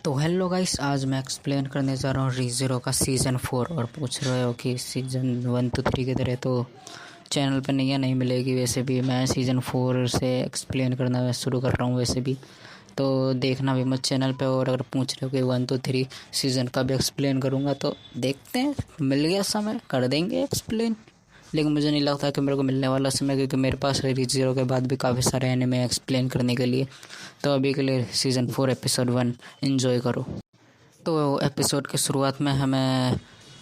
तो hello guys, आज मैं एक्सप्लेन करने जा रहा हूँ रीज़ेरो का सीज़न 4। और पूछ रहे हो कि सीज़न 1 to 3 की तरह तो चैनल पर नहीं मिलेगी। वैसे भी मैं सीज़न 4 से एक्सप्लेन करना शुरू कर रहा हूँ। वैसे भी तो देखना भी मत चैनल पे। और अगर पूछ रहे हो कि 1 to 3 सीज़न का भी एक्सप्लेन करूँगा तो देखते हैं, मिल गया समय कर देंगे एक्सप्लेन। लेकिन मुझे नहीं लगता कि मेरे को मिलने वाला समय, क्योंकि मेरे पास रीज़ेरो के बाद भी काफ़ी सारे एनिमे एक्सप्लेन करने के लिए। तो अभी के लिए सीज़न 4 एपिसोड 1 एंजॉय करो। तो एपिसोड की शुरुआत में हमें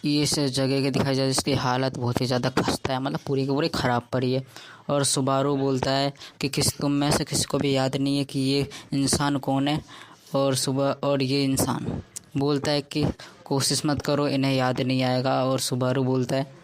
इस जगह के दिखाई जाए जिसकी हालत बहुत ही ज़्यादा खस्ता है, मतलब पूरी की पूरी ख़राब पड़ी है। और सुबारू बोलता है कि तुम में से किसी को भी याद नहीं है कि ये इंसान कौन है। और ये इंसान बोलता है कि कोशिश मत करो, इन्हें याद नहीं आएगा। और सुबारू बोलता है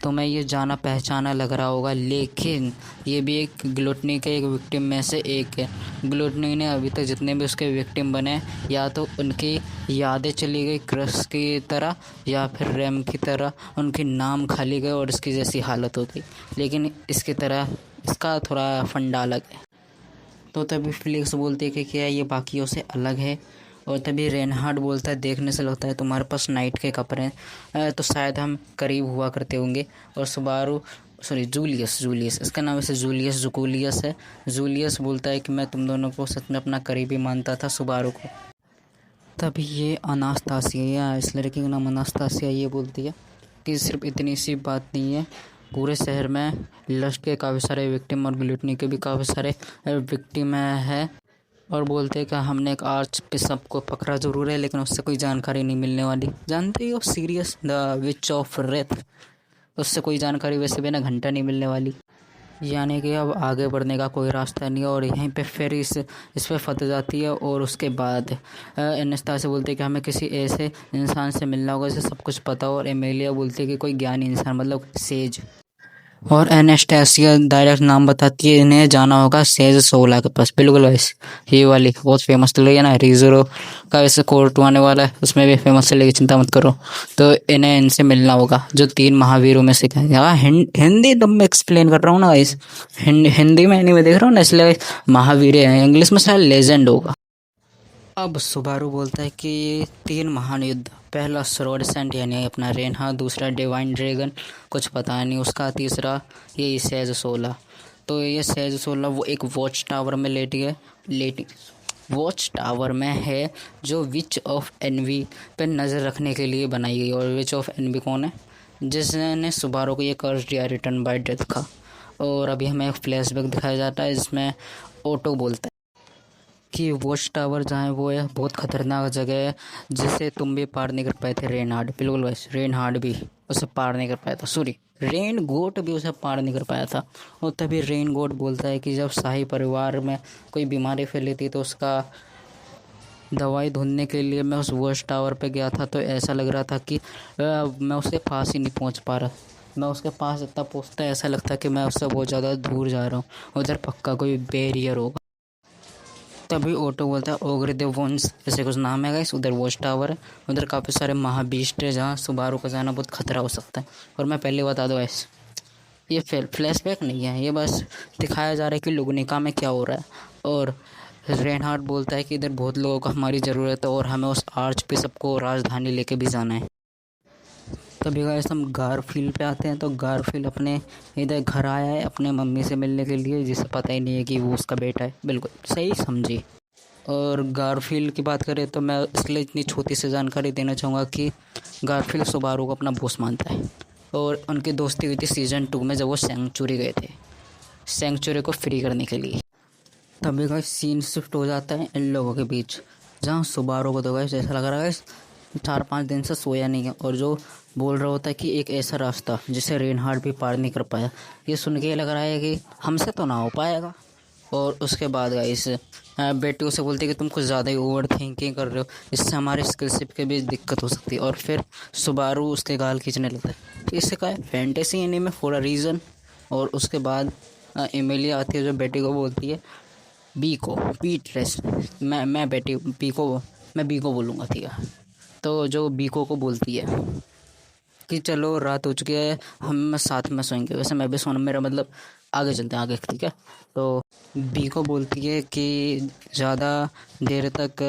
तुम्हें ये जाना पहचाना लग रहा होगा, लेकिन ये भी एक ग्लूटनी के एक विक्टिम में से एक है। ग्लूटनी ने अभी तक जितने भी उसके विक्टिम बने, या तो उनकी यादें चली गई क्रश की तरह, या फिर रैम की तरह उनके नाम खाली गए और इसकी जैसी हालत हो गई। लेकिन इसकी तरह इसका थोड़ा फंडा अलग है। तो तभी फ्लिक्स बोलती है कि क्या ये बाकियों से अलग है। और तभी रेनहार्ड बोलता है देखने से लगता है तुम्हारे पास नाइट के कपड़े हैं, तो शायद हम करीब हुआ करते होंगे। और सुबारू जूलियस इसका नाम वैसे जुकूलियस है। जूलियस बोलता है कि मैं तुम दोनों को सच में अपना करीबी मानता था, सुबारू को। तभी ये अनास्तासिया, इस लड़की का नाम अनास्तासिया, ये बोलती है कि सिर्फ इतनी सी बात नहीं है, पूरे शहर में लस्ट के काफ़ी सारे विक्टिम और ग्लूटनी के भी काफ़ी सारे विक्टिम है। और बोलते हैं कि हमने एक आर्च बिशप को पकड़ा ज़रूर है, लेकिन उससे कोई जानकारी नहीं मिलने वाली। जानते ही हो serious the which of Wraith, उससे कोई जानकारी वैसे भी ना घंटा नहीं मिलने वाली। यानी कि अब आगे बढ़ने का कोई रास्ता नहीं है। और यहीं पे फिर इस पे फंस जाती है। और उसके बाद एनेस्ता से बोलते हैं कि हमें किसी ऐसे इंसान से मिलना होगा जिसे सब कुछ पता हो। और एमेलिया बोलती है कि कोई ज्ञानी इंसान, मतलब सेज। और एनेस्टेसिया डायरेक्ट नाम बताती है, इन्हें जाना होगा सेज सोला के पास। बिल्कुल वैसे ये वाली बहुत फेमस चल रही है ना, रीज़ेरो का वैसे कोर्ट आने वाला है, उसमें भी फेमस चलेगी, चिंता मत करो। तो इन्हें इनसे मिलना होगा जो 3 महावीरों में से हैं। हाँ, हिंदी तो मैं एक्सप्लेन कर रहा हूँ ना इस हिंदी में एनीमे देख रहा हूँ ना, इसलिए महावीर हैं। इंग्लिश में शायद लेजेंड होगा। अब सुबारू बोलता है कि 3 महान युद्ध, पहला स्वॉर्ड यानी अपना रेनहा, दूसरा डिवाइन ड्रैगन कुछ पता नहीं उसका, तीसरा ये सेज 16। तो ये सेज 16 वो एक वॉच टावर में लेटी वॉच टावर में है, जो विच ऑफ एनवी पे नज़र रखने के लिए बनाई गई। और विच ऑफ एनवी कौन है? जिसने सुबारू को ये कर्ज दिया रिटर्न बाय डेथ का। और अभी हमें एक फ्लैशबैक दिखाया जाता है जिसमें ओटो बोलता है कि वॉच टावर जहाँ है वो है बहुत ख़तरनाक जगह है, जिसे तुम भी पार नहीं कर पाए थे रेनहार्ड। बिल्कुल वैसे रेनहार्ड भी उसे पार नहीं कर पाया था, सॉरी रेन गोट भी उसे पार नहीं कर पाया था। और तभी रेन गोट बोलता है कि जब शाही परिवार में कोई बीमारी फैली थी तो उसका दवाई ढूंढने के लिए मैं उस वॉच टावर पे गया था, तो ऐसा लग रहा था कि मैं उसके पास ही नहीं पहुंच पा रहा। मैं उसके पास इतना पहुंचता ऐसा लगता कि मैं उससे बहुत ज़्यादा दूर जा रहा हूँ, उधर पक्का कोई बैरियर होगा। तभी ऑटो बोलता है ओग्रे द वंस, ऐसे कुछ नाम है गाइस। उधर वॉच टावर है, उधर काफ़ी सारे महाबीस्ट है जहाँ सुबारू का जाना बहुत खतरा हो सकता है। और मैं पहले बता दूँ गाइस, ये फ्लैशबैक नहीं है, ये बस दिखाया जा रहा है कि लुगनिका में क्या हो रहा है। और रेनहार्ड बोलता है कि इधर बहुत लोगों को हमारी ज़रूरत है और हमें उस आर्च बिशप को राजधानी लेके भी जाना है। तभी गाइस हम गारफील्ड पे आते हैं। तो गारफील्ड अपने इधर घर आया है अपने मम्मी से मिलने के लिए, जिसे पता ही नहीं है कि वो उसका बेटा है। बिल्कुल सही समझी। और गारफील्ड की बात करें तो मैं इसलिए इतनी छोटी सी जानकारी देना चाहूँगा कि गारफील्ड सुबारू को अपना बॉस मानता है। और उनकी दोस्ती हुई थी सीज़न 2 में, जब वो सेंचुरी गए थे सेंचुरी को फ्री करने के लिए। तभी गाइस सीन शिफ्ट हो जाता है इन लोगों के बीच, जहाँ सुबारू को तो गाइस ऐसा लग रहा है 4-5 दिन से सोया नहीं है। और जो बोल रहा होता है कि एक ऐसा रास्ता जिसे रेनहार्ड भी पार नहीं कर पाया, ये सुन के लग रहा है कि हमसे तो ना हो पाएगा। और उसके बाद गाइस बेटी उसे बोलती है कि तुम कुछ ज़्यादा ही ओवर थिंकिंग कर रहे हो, इससे हमारे स्किलशिप के बीच दिक्कत हो सकती है। और फिर सुबारू उसके गाल खींचने लगता है। तो इससे क्या है, fantasy anime for a reason. और उसके बाद एमिलिया आती है जो बेटी को बोलती है बीट रेस्ट, मैं बेटी बी को बोलूँगा, ठीक है। तो जो बीको को बोलती है कि चलो रात हो चुकी है, हम साथ में सोएंगे। वैसे मैं भी सोना, मेरा मतलब आगे चलते हैं आगे, ठीक है। तो बी को बोलती है कि ज़्यादा देर तक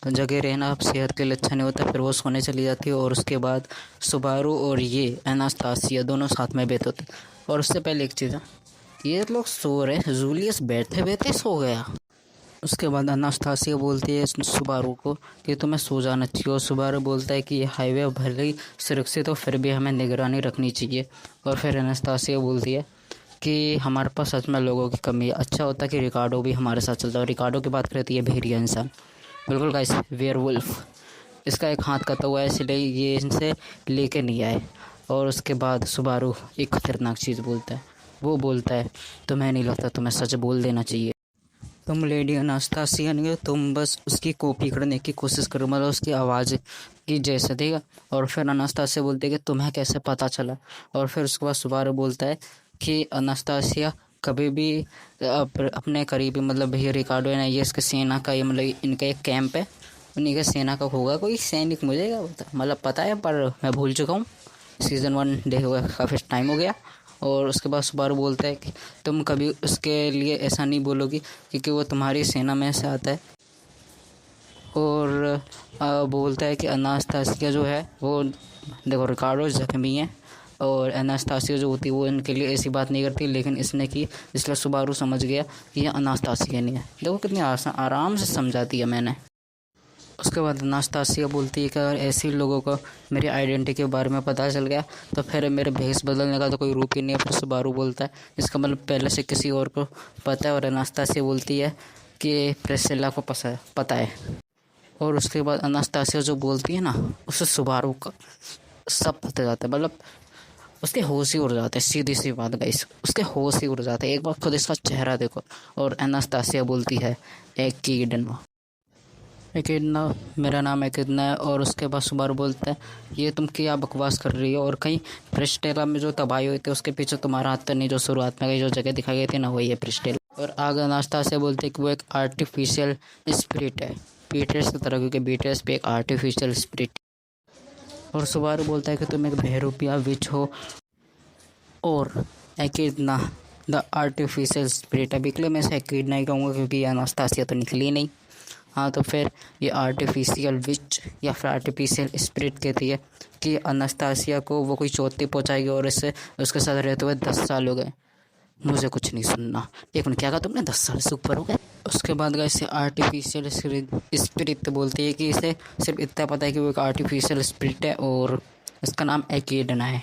जगे रहना अब सेहत के लिए अच्छा नहीं होता। फिर वो सोने चली जाती है और उसके बाद सुबारू और ये एनास्तासिया दोनों साथ में बैठे होते। और उससे पहले एक चीज़ है, ये लोग सो रहे, जूलियस बैठे बैठे सो गया। उसके बाद अनास्तासिया बोलती है सुबारू को कि तुम्हें सो जाना चाहिए, और सुबारू बोलता है कि ये हाईवे भले ही सुरक्षित हो फिर भी हमें निगरानी रखनी चाहिए। और फिर अनास्तासिया बोलती है कि हमारे पास सच में लोगों की कमी है, अच्छा होता कि रिकार्डो भी हमारे साथ चलता है। रिकार्डो की बात करती है भेड़िया इंसान, बिल्कुल गाइस वेयरवुल्फ, इसका एक हाथ कटा हुआ है इसलिए ये इनसे लेके नहीं आए। और उसके बाद सुबारू एक खतरनाक चीज़ बोलता है, वो बोलता है तुम्हें नहीं लगता तुम्हें सच बोल देना चाहिए, तुम लेडी अनास्तासिया नहीं हो, तुम बस उसकी कॉपी करने की कोशिश करो, मतलब उसकी आवाज़ की जैसे, ठीक है। और फिर अनास्तासिया बोलती है कि तुम्हें कैसे पता चला। और फिर उसके बाद सुबारू बोलता है कि अनास्तासिया कभी भी अपने करीबी, मतलब भैया रिकार्डो है ना, ये इसके सेना का, ये मतलब इनका एक कैंप है, उन्हीं के सेना का होगा कोई सैनिक, मुझे क्या पता, मतलब पता है पर मैं भूल चुका हूँ, सीज़न 1 डे हुआ काफ़ी टाइम हो गया। और उसके बाद सुबारू बोलता है कि तुम कभी उसके लिए ऐसा नहीं बोलोगी क्योंकि वो तुम्हारी सेना में से आता है। और बोलता है कि अनास्तासिया जो है वो, देखो रिकार्डो जख्मी है और अनास्तासिया जो होती है वो इनके लिए ऐसी बात नहीं करती, लेकिन इसने की, इसलिए सुबारू समझ गया कि ये अनास्तासिया नहीं है। देखो कितनी आराम से समझाती है मैंने। उसके बाद अनास्तासिया बोलती है कि अगर ऐसे लोगों को मेरी आइडेंटिटी के बारे में पता चल गया तो फिर मेरे भेस बदलने का तो कोई रूप ही नहीं है। फिर सुबारू बोलता है इसका मतलब पहले से किसी और को पता है। और अनास्तासिया बोलती है कि प्रिस्सिला को पता है। और उसके बाद अनास्तासिया जो बोलती है ना, उससे सुबारू का सब पता जाता है, मतलब उसके होश ही उड़ जाते हैं, सीधी सी बात गाइस, उसके होश ही उड़ जाते हैं। एक बार खुद इसका चेहरा देखो। और अनास्तासिया बोलती है एक्कीडना, एक्कीडना, मेरा नाम एक्कीडना है। और उसके बाद सुबारू बोलता है ये तुम क्या बकवास कर रही हो, और कहीं प्रिस्टेला में जो तबाही हुई थी उसके पीछे तुम्हारा हाथ तो नहीं, जो शुरुआत में जो जगह दिखाई गई थी ना वही है प्रिस्टेला। और आगे अनास्तासिया बोलते हैं कि वो एक आर्टिफिशियल स्पिरिट है, बीटीएस की तरह, क्योंकि बीटीएस पे एक आर्टिफिशियल स्पिरिट। और सुबारू बोलता है कि तुम एक बहरूपिया विच हो और एक्कीडना द आर्टिफिशियल स्पिरिट है। बिकले मैं से एक्कीडना ही कहूँगा क्योंकि अनास्तासिया तो निकली नहीं। हाँ, तो फिर ये आर्टिफिशियल विच या फिर आर्टिफिशियल स्पिरिट कहती है कि अनास्तासिया को वो कोई चोटी पहुँचाएगी और इससे उसके साथ रहते हुए 10 साल हो गए। मुझे कुछ नहीं सुनना। एक मिनट, क्या कहा तुमने, 10 साल से ऊपर हो गए? उसके बाद गए इसे आर्टिफिशियल स्पिरिट बोलती है कि इसे सिर्फ इतना पता है कि वो एक आर्टिफिशियल स्पिरिट है और इसका नाम एक्कीडना है।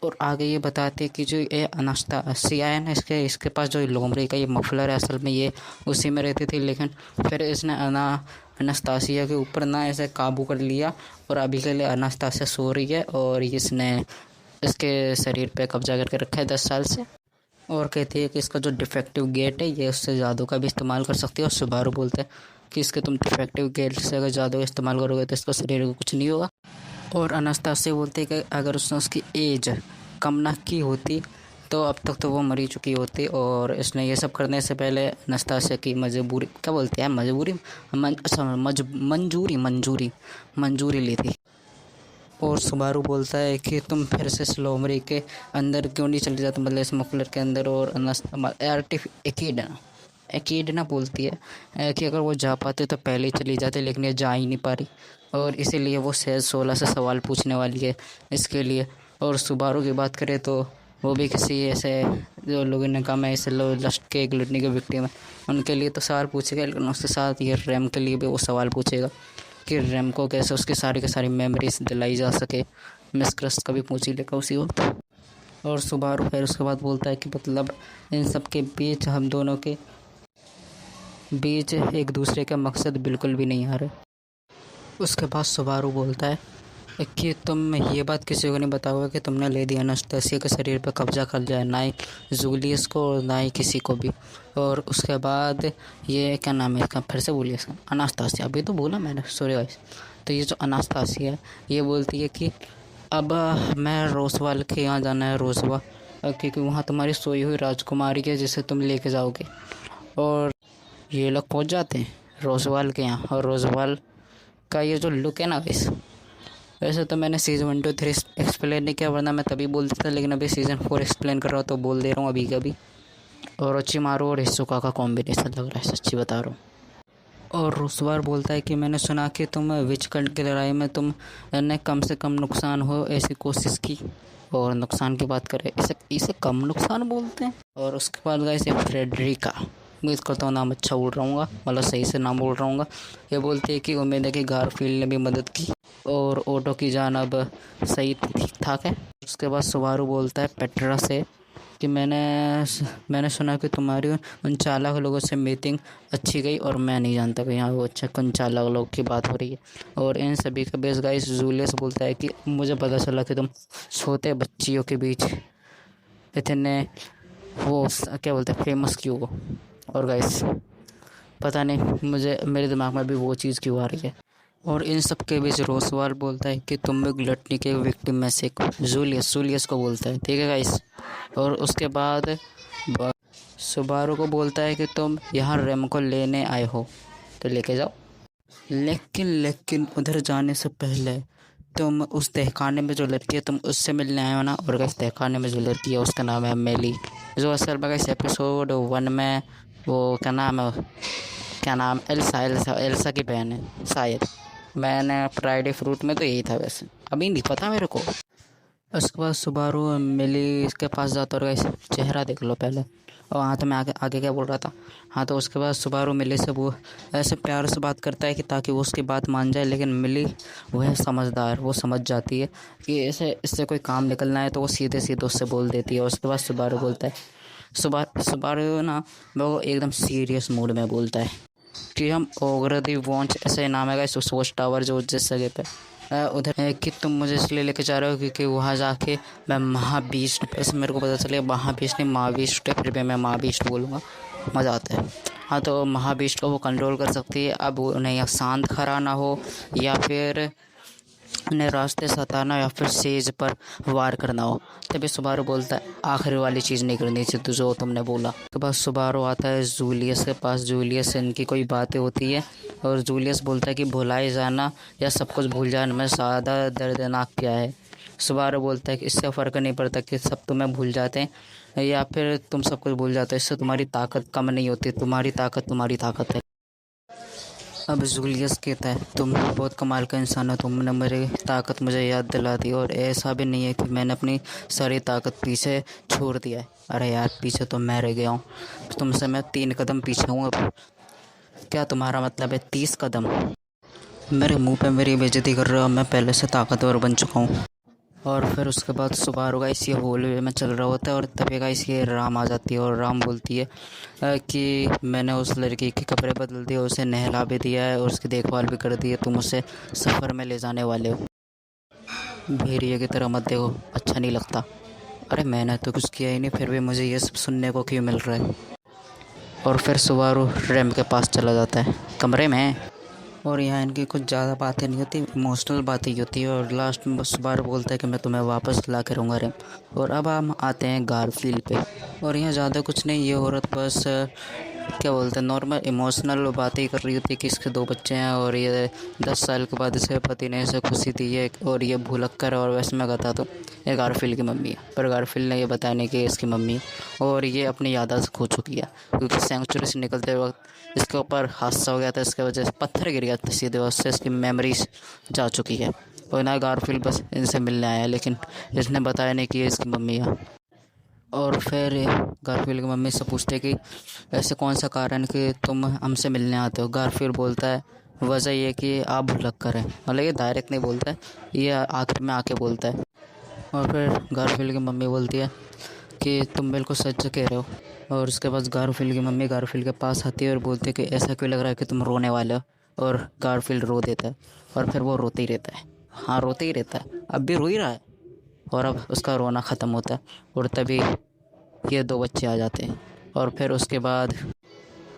और आगे ये बताते हैं कि जो ये अनास्तासिया है ना, इसके पास जो लोमड़ी का ये मफलर है, असल में ये उसी में रहती थी, लेकिन फिर इसने अनास्तासिया के ऊपर ना ऐसे काबू कर लिया और अभी के लिए अनास्तासिया सो रही है और इसने इसके शरीर पे कब्जा करके रखा है 10 साल से। और कहती है कि इसका जो डिफेक्टिव गेट है ये उससे जादू का भी इस्तेमाल कर सकती है। और सुबारू बोलते हैं कि इसके तुम डिफेक्टिव गेट से अगर जादू का इस्तेमाल करोगे तो इसका शरीर को कुछ नहीं होगा। और अनास्तासिया बोलते हैं कि अगर उसने उसकी एज कम ना की होती तो अब तक तो वो मरी चुकी होती। और इसने ये सब करने से पहले अनास्तासिया की मजबूरी, क्या बोलते हैं, मजबूरी, मंजूरी ली थी। और सुबारू बोलता है कि तुम फिर से स्लोमरी के अंदर क्यों नहीं चले जाते, मतलब इस मफलर के अंदर। और एक्कीडना बोलती है कि अगर वो जा पाते तो पहले ही चली जाते, लेकिन ये जा ही नहीं पा रही और इसीलिए वो सहज 16 से सवाल पूछने वाली है इसके लिए। और सुबारू की बात करें तो वो भी किसी ऐसे जो लोगों ने कहा मैं ऐसे लस्ट के एक लुटने के विक्टिम है, उनके लिए तो सवाल पूछेगा, लेकिन उसके साथ ये रैम के लिए भी वो सवाल पूछेगा कि रैम को कैसे उसकी सारी की सारी मेमोरीज दिलाई जा सके। मिस क्रस्ट का भी पूछ ही लेगा उसी वक्त। और सुबारू फिर उसके बाद बोलता है कि मतलब इन सब के बीच हम दोनों के बीच एक दूसरे का मकसद बिल्कुल भी नहीं आ रहा। उसके बाद सुबारू बोलता है कि तुम ये बात किसी को नहीं बताओगे कि तुमने लेडी अनास्तासिया के शरीर पर कब्जा कर लिया, ना ही जूलियस को और ना ही किसी को भी। और उसके बाद ये क्या नाम है इसका, फिर से बोलिए इसका, अनास्तासिया, अभी तो बोला मैंने, सॉरी गाइस। तो ये जो अनास्तासिया है ये बोलती है कि अब मैं रोसवाल के यहाँ जाना है, रोसवा, क्योंकि वहाँ तुम्हारी सोई हुई राजकुमारी है जिसे तुम लेके जाओगे। और ये लोग पहुँच जाते हैं रोसवाल के यहाँ। और रोसवाल का ये जो लुक है ना गाइस, वैसे तो मैंने सीज़न 1 to 3 एक्सप्लेन नहीं किया, वरना मैं तभी बोल देता, लेकिन अभी सीज़न 4 एक्सप्लेन कर रहा हूँ तो बोल दे रहा हूँ अभी का भी ओरोचिमारू और हिसुका का कॉम्बिनेशन लग रहा है, सच्ची बता रहा हूँ। और रुसवार बोलता है कि मैंने सुना कि तुम विचकंड की लड़ाई में तुमने कम से कम नुकसान हो ऐसी कोशिश की, और नुकसान की बात करें, इसे इसे कम नुकसान बोलते हैं। और उसके बाद गाइस ये फ्रेडरिका, उम्मीद करता हूँ नाम अच्छा बोल रहा हूँ, मतलब सही से नाम बोल रहा हूँ। ये बोलती है कि उम्मीद है कि गारफील्ड ने भी मदद की और ओटो की जान अब सही ठीक ठाक है। उसके बाद सुबारू बोलता है पेट्रा से कि मैंने सुना कि तुम्हारी उन चालाक लोगों से मीटिंग अच्छी गई, और मैं नहीं जानता कि यहाँ वो अच्छा उन चालाक लोग की बात हो रही है। और इन सभी का बेस गाइस जूलियस बोलता है कि मुझे पता चला कि तुम छोटे बच्चियों के बीच इतने क्या बोलते हैं फेमस क्यों हो। और गाइस पता नहीं मुझे, मेरे दिमाग में भी वो चीज़ क्यों आ रही है। और इन सब के बीच रोसवाल बोलता है कि तुम भी ग्लटनी के विक्टिम में से जूलियस को बोलता है, ठीक है गाइस। और उसके बाद सुबारू को बोलता है कि तुम यहाँ रेम को लेने आए हो तो लेके जाओ, लेकिन उधर जाने से पहले तुम उस तहखाने में जो लड़की है तुम उससे मिलने आए हो ना। और गाइस तहखाने में जो लड़की है उसका नाम है मेली, जो असल में गाइस एपिसोड 1 में वो क्या नाम एल्सा की बहन है शायद। मैंने फ्राइडे फ्रूट में तो यही था, वैसे अभी नहीं पता मेरे को। उसके बाद सुबारू मिली के पास जाता और गाइस चेहरा देख लो पहले। और हाँ तो मैं आगे क्या बोल रहा था, हाँ तो उसके बाद सुबारू मिली से वो ऐसे प्यार से बात करता है कि ताकि वो उसकी बात मान जाए, लेकिन मिली वो है समझदार, वो समझ जाती है कि इससे कोई काम निकलना है तो वो सीधे सीधे उससे बोल देती है। और उसके बाद सुबारू बोलता है, सुबारू ना वो एकदम सीरियस मूड में बोलता है कि हम ओग्रदी वॉन्च ऐसे नाम है इस वॉच टावर जो जिस जगह पे उधर है कि तुम मुझे इसलिए लेके जा रहे हो क्योंकि वहाँ जाके मैं महाबीस्ट, ऐसे मेरे को पता चलेगा महाबीस्ट नहीं महाबीस्ट है, फिर भी मैं महाबीस्ट बोलूँगा, मज़ा आता है। हाँ तो महाबीस्ट को वो कंट्रोल कर सकती है। अब उन्हें या शांत खराना हो या फिर उन्हें रास्ते सताना या फिर सेज पर वार करना हो। तभी सुबारू बोलता है आखिरी वाली चीज़ नहीं करनी चाहिए तो जो तुमने बोला। उसके बाद सुबारू आता है जूलियस के पास, जूलियस से इनकी कोई बातें होती है और जूलियस बोलता है कि भुलाए जाना या सब कुछ भूल जाना में ज़्यादा दर्दनाक क्या है। सुबारू बोलता है कि इससे फ़र्क नहीं पड़ता कि सब तुम्हें भूल जाते हैं या फिर तुम सब कुछ भूल जाते हो, इससे तुम्हारी ताकत कम नहीं होती, तुम्हारी ताकत है। अब जूलियस कहता है तुम बहुत कमाल का इंसान हो, तुमने मेरी ताकत मुझे याद दिला दी, और ऐसा भी नहीं है कि मैंने अपनी सारी ताकत पीछे छोड़ दिया है। अरे यार पीछे तो मैं रह गया हूँ, तुमसे मैं 3 कदम पीछे हूँ अब। क्या तुम्हारा मतलब है 30 कदम? मेरे मुंह पे मेरी बेइज्जती कर रहे हो, मैं पहले से ताकतवर बन चुका हूँ। और फिर उसके बाद सुबारू गाइस ये हॉलवे में चल रहा होता है और तभी गाइस ये राम आ जाती है और राम बोलती है कि मैंने उस लड़की के कपड़े बदल दिए, उसे नहला भी दिया है और उसकी देखभाल भी कर दी है, तुम उसे सफ़र में ले जाने वाले हो। भेड़िए की तरह मत देखो, अच्छा नहीं लगता। अरे मैंने तो कुछ किया ही नहीं, फिर भी मुझे ये सब सुनने को क्यों मिल रहा है। और फिर सुबारू रैम के पास चला जाता है कमरे में, और यहाँ इनकी कुछ ज़्यादा बातें नहीं होती, इमोशनल बातें ही होती है। और लास्ट में बस बार बोलता है कि मैं तुम्हें वापस ला के रहूँगा रैम। और अब हम आते हैं गारफील्ड पे, और यहाँ ज़्यादा कुछ नहीं, ये औरत बस क्या बोलते हैं नॉर्मल इमोशनल बातें ही कर रही होती है कि इसके 2 बच्चे हैं और ये 10 साल के बाद इसके पति ने इसे खुशी दी है और ये भुलक कर, और वैसे में कहता तो ये गारफील्ड की मम्मी है, पर गारफील्ड ने ये बताया नहीं कि इसकी मम्मी है, और ये अपनी याददाश्त खो चुकी है क्योंकि सेंचुरी से निकलते वक्त इसके ऊपर हादसा हो गया था, इसके वजह से पत्थर गिर गया था सीधे, उससे इसकी मेमोरीज जा चुकी है। और ना गारफील्ड बस इनसे मिलने आया, लेकिन इसने बताया नहीं कि ये इसकी मम्मी है। और फिर गारफील्ड की मम्मी से पूछते कि ऐसे कौन सा कारण कि तुम हमसे मिलने आते हो। गारफील्ड बोलता है वजह ये कि आप भुलक कर हैं, मतलब ये डायरेक्ट नहीं बोलता है, ये आखिर में आके बोलता है। और फिर गारफील्ड की मम्मी बोलती है कि तुम बिल्कुल सच कह रहे हो। और उसके बाद गारफील्ड की मम्मी गारफील्ड के पास आती है और बोलती है कि ऐसा क्यों लग रहा है कि तुम रोने वाले हो। और गारफील्ड रो देता है और फिर वो रोते ही रहता है, हाँ रोते ही रहता है, अब भी रो ही रहा है। और अब उसका रोना ख़त्म होता है और तभी ये 2 बच्चे आ जाते हैं। और फिर उसके बाद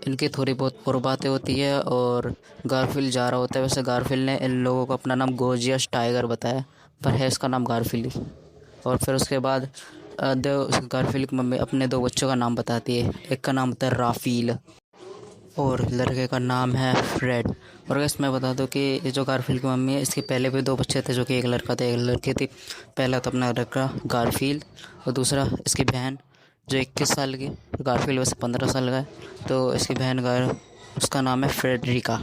इनकी थोड़ी बहुत और बातें होती है और गारफील्ड जा रहा होता है। वैसे गारफील्ड ने इन लोगों को अपना नाम गोजियस टाइगर बताया, पर है इसका नाम गारफील्ड ही। और फिर उसके बाद गारफील्ड की मम्मी अपने 2 बच्चों का नाम बताती है, एक का नाम होता है राफील और लड़के का नाम है फ्रेड। और अगर इसमें बता दो कि ये जो गारफील्ड की मम्मी है इसके पहले भी 2 बच्चे थे जो कि एक लड़का था एक लड़की थी। पहला तो अपना लड़का गारफील्ड और दूसरा इसकी बहन जो 21 साल की, गारफील्ड वैसे 15 साल का है। तो इसकी बहन उसका नाम है फ्रेडरिका।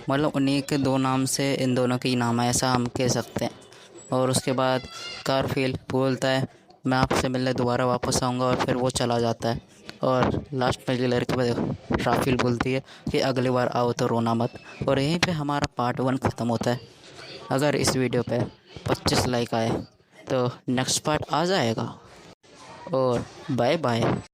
मतलब उन्हीं के दो नाम से इन दोनों के ही नाम है, ऐसा हम कह सकते हैं। और उसके बाद गारफील्ड बोलता है मैं आपसे मिलने दोबारा वापस आऊँगा, और फिर वो चला जाता है। और लास्ट में लड़की राफेल बोलती है कि अगली बार आओ तो रोना मत। और यहीं पे हमारा पार्ट 1 ख़त्म होता है। अगर इस वीडियो पे 25 लाइक आए तो नेक्स्ट पार्ट आ जाएगा। और बाय बाय।